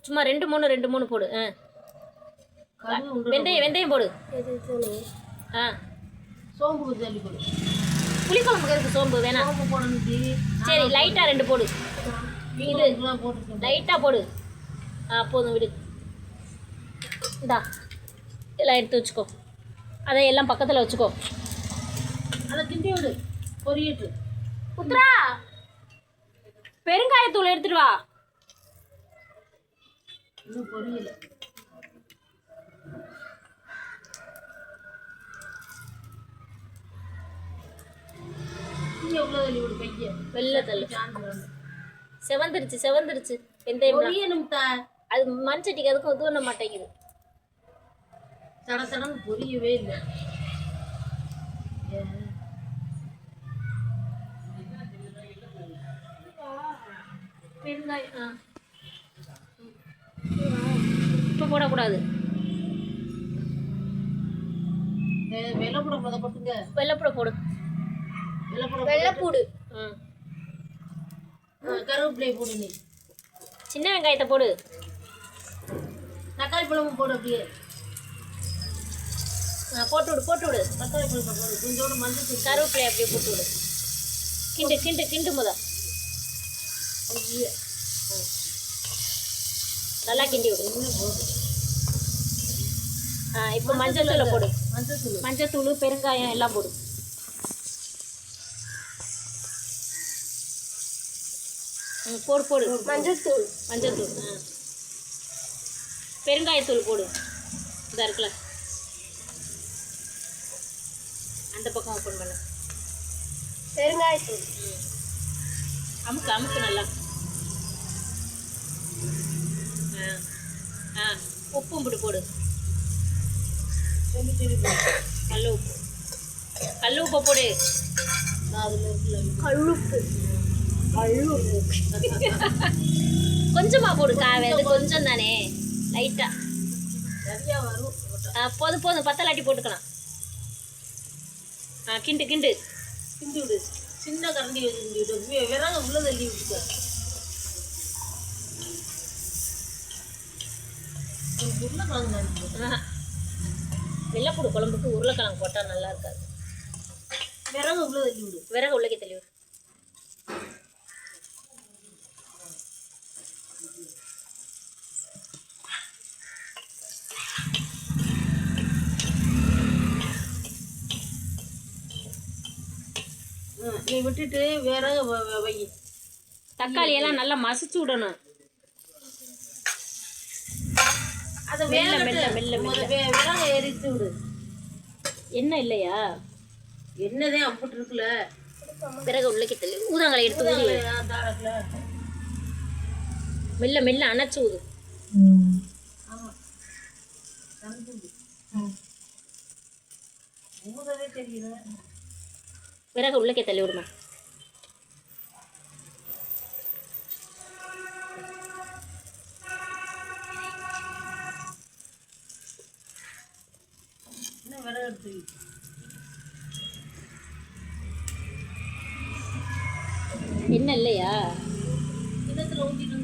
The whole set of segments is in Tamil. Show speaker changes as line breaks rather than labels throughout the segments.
சும்மா 2 3 போடு. வெந்தயம் போடு.
சோம்பு தள்ளி போடு.
புளிக்குழம்புக்கு இருக்கு சோம்பு வேணாம்.
சோம்பு போடணும்.
சரி லைட்டாக 2 போடு. இது லைட்டாக போடு. போதும் விடு. இந்தா எல்லாம் எடுத்து வச்சுக்கோ. அதை எல்லாம் பக்கத்தில் வச்சுக்கோ.
அதை கிண்டி விடு. பொரியட்டு
புத்ரா பெருங்காயத்தூள் எடுத்துட்டு வா.
இன்னும் பொரியல.
வெள்ளை தள்ளு. செவந்துருச்சு. வெந்தயம் அது மண்சட்டிக்கு அதுக்கும் இது பண்ண மாட்டேங்குது.
சடசடன்னு பொரியவே இல்லை.
பெருங்காயம் இப்போ போடக்கூடாது.
வெள்ளைப்பூட போட்டுங்க.
வெள்ளைப்பூட போடு.
வெள்ளைப்பூடு. கருவேப்பிலை போடு. நீ
சின்ன வெங்காயத்தை போடு.
தக்காளி பழமும் போடு. அப்படியே
போட்டு விடு.
தக்காளி பழத்தை போடு. கொஞ்சோட மஞ்சள்
கருவேப்பிலை அப்படியே போட்டு விடு. கிண்டு முத. நல்லா கிண்டி விடு. இப்போ மஞ்சத்தூளை போடு. மஞ்சத்தூள் பெருங்காயம் எல்லாம் போடு. போடு. மஞ்சத்தூள் பெருங்காயத்தூள் போடு. இதா இருக்குல்ல அந்த பக்கம் ஓப்பன் பண்ணு.
பெருங்காயத்தூள்
அமுக்கு நல்லா. உப்பும் போடு. கல் உப்பு போடு. கொஞ்சமா போடு. காவேது கொஞ்சம் தானே, லைட்டா. போதும் பத்தலாட்டி போட்டுக்கலாம். கிண்டு
கிண்டி விடு. சின்ன கரண்டி கிண்டி விடு. விறகு உள்ள தள்ளி விட்டுக்க.
வெள்ளைப்பூடு குழம்புக்கு உருளைக்கிழங்கு போட்டால் நல்லா இருக்காது.
விறகு உள்ள தள்ளி விடு.
விறகு உள்ளே தள்ளி விடு.
நீ விட்டுட்டு விறகு வை.
தக்காளி எல்லாம் நல்லா மசிச்சு விடணும்.
அதை விறகு எரித்து விடு.
எண்ணெய் இல்லையா?
என்னதே அம்பிட்டு இருக்குல்ல.
விறகு உள்ளே தள்ளி ஊதாங்களை எடுத்து ஊதி மெல்ல அணைச்சு ஊது.
தெரியல.
விறகு உள்ளே தள்ளி விடுமா. என்ன இல்லையா?
கிணத்துல ஊற்றிட்டு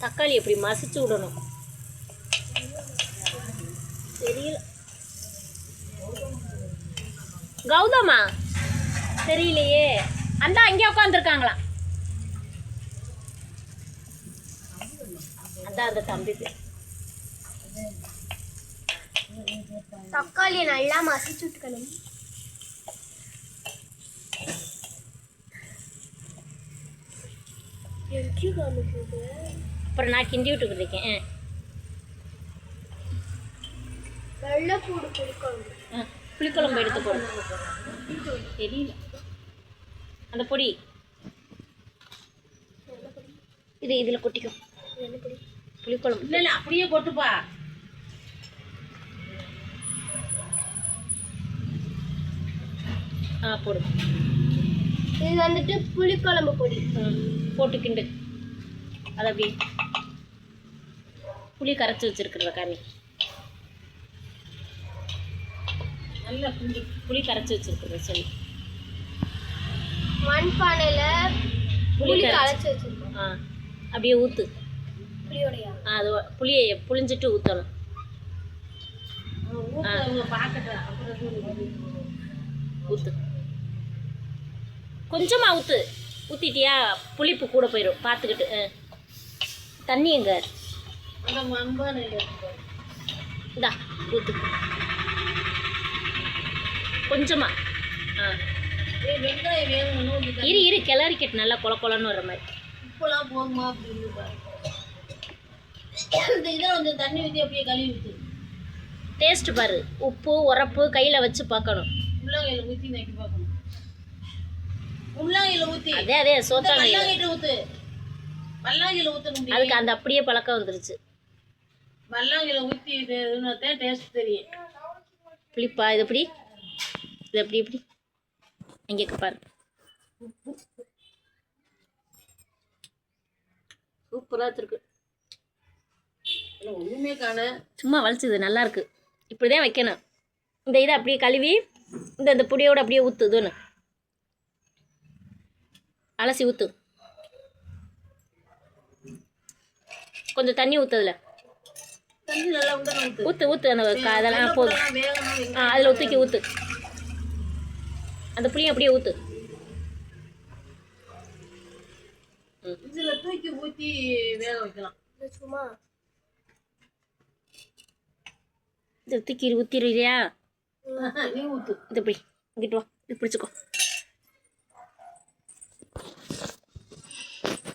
தக்காளி எப்படி மசிச்சு விடணும் தெரியல. கௌதமா தெரியலையே. அந்த அங்கே உட்காந்துருக்காங்களாம். அதான் அந்த தம்பி.
தக்காளி நல்லா மசிச்சு விட்டுக்கணும்.
அப்புறம் நான் கிண்டி விட்டுக்கிட்டு இருக்கேன்.
வெள்ளைப்பூடு
புளிக்குழம்பு எடுத்து போடு. தெரியல அந்த பொடி. இதில் கொட்டிக்கும் புளிக்குழம்பு.
இல்லை அப்படியே கொட்டுப்பா.
போடு. இது வந்துட்டு புளிக்குழம்பு பொடி.
போட்டு கிண்டு. அதை அப்படியே புளி கரைச்சி வச்சிருக்கிறத காமி.
நல்லா
புளி கரைச்சி வச்சிருக்கிறத சொல்லி.
மண்பானையில புளி கரைச்சி வச்சிருக்கோம்.
ஆ அப்படியே ஊற்று.
புளியோடையா?
அது புளியை புளிஞ்சிட்டு ஊற்றணும்.
பார்க்கட்டேன் அப்புறம்
ஊற்று, கொஞ்சமாக ஊற்று. ஊற்றிட்டியா புளிப்பு கூட போயிடும் பார்த்துக்கிட்டு. தண்ணி எங்க?
அந்த மண்பானையில் இருக்கு.
இந்தா ஊற்று கொஞ்சமாக. ஆ
வெங்காயம் வேகணும்.
இரு கிளறிக்கட்டு நல்லா கொல கொலன்னு வர மாதிரி.
உப்புலாம் போதுமா அப்படின்னு பாரு. இந்த இதில் கொஞ்சம் தண்ணி ஊற்றி அப்படியே கழுவி ஊற்று.
டேஸ்ட்டு பாரு, உப்பு உரப்பு கையில் வச்சு பார்க்கணும்.
உள்ளங்கையில் ஊற்றி நக்கி பார்க்கணும். உள்ளங்கையில் ஊற்றி
அதே சோத்தாங்க
வல்லாங்கிட்ட ஊற்று. வல்லாங்கியில் ஊற்றணும்.
அதுக்கு அந்த அப்படியே பழக்கம் வந்துருச்சு.
வல்லாங்கியில் ஊற்றி இதுதான் டேஸ்ட் தெரியும்.
புளிப்பா இது எப்படி? இது எப்படி இங்கே பாரு. சூப்பராக வச்சுருக்கு.
ஒன்றுமே காண
சும்மா வலிச்சுது, நல்லா இருக்கு. இப்படி தான் வைக்கணும். இந்த இதை அப்படியே கழுவி இந்த பொடியோடு அப்படியே ஊற்று. இதுன்னு அலசி ஊற்று. கொஞ்சம் தண்ணி ஊற்றுதில்ல.
தண்ணி நல்லா
ஊற்று அந்த அதெல்லாம் போதும். அதில் ஊற்றிக்கி ஊற்று. அந்த புளியை அப்படியே ஊற்று.
இதில் தூக்கி ஊற்றி வேக வைக்கலாம்.
சும்மா
இது ஊற்றிடுறியா?
நீ ஊற்று.
இது இப்படி இங்கிட்டு வா, இது பிடிச்சிக்கோ.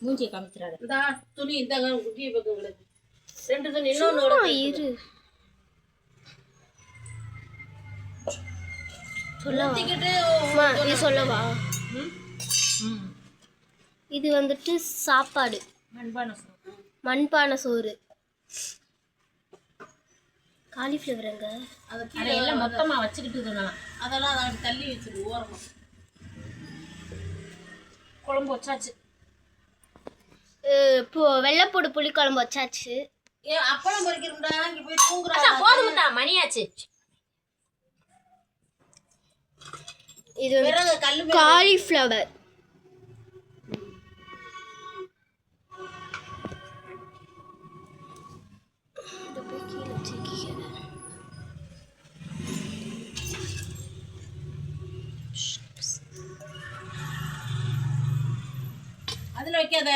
மூஞ்சியை காமிச்சிடாத.
இந்த துணி இந்த குட்டியை பக்கம் விடுது. 2 துணி இன்னொன்று
இரு
ஊற்றிக்கிட்டு
நீ சொல்லவா? இது வந்துட்டு சாப்பாடு, மண்பானை சோறு. காலிஃப்ளவருங்க.
அதை எல்லாம் மொத்தமாக வச்சுக்கிட்டு சொல்லலாம்.
அதெல்லாம் அதை தள்ளி வச்சிரு ஓரமாக.
குழம்பு வச்சாச்சு.
இப்போ வெள்ளைப்பூடு புளி குழம்பு வச்சாச்சு.
அப்பளம் பறிக்கிறோம்டா, இங்கே போய் தூங்குறா.
போதும்டா, மணியாச்சு.
இது வந்து காலிஃப்ளவர்.
அதில் வைக்காத,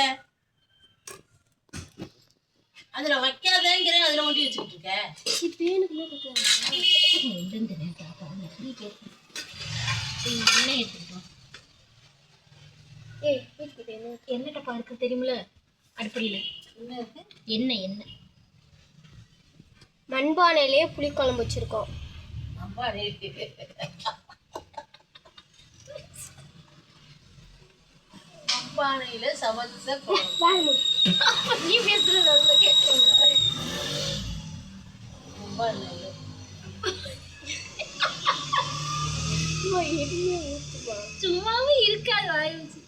அதில் வைக்காதங்கிறேன். அதில் ஒண்டி வச்சுக்கிட்டு இருக்க.
எண்ணெய் டப்பா இருக்கு தெரியுமில அடுப்படியில்.
என்ன இருக்கு?
எண்ணெய்
மண்பானையிலேயே புளி குழம்பு வச்சிருக்கோம்.
மண்பானையில் சமைச்ச
நீ பேசுறது
சும்மாவும் இருக்காது வாய் வச்சு.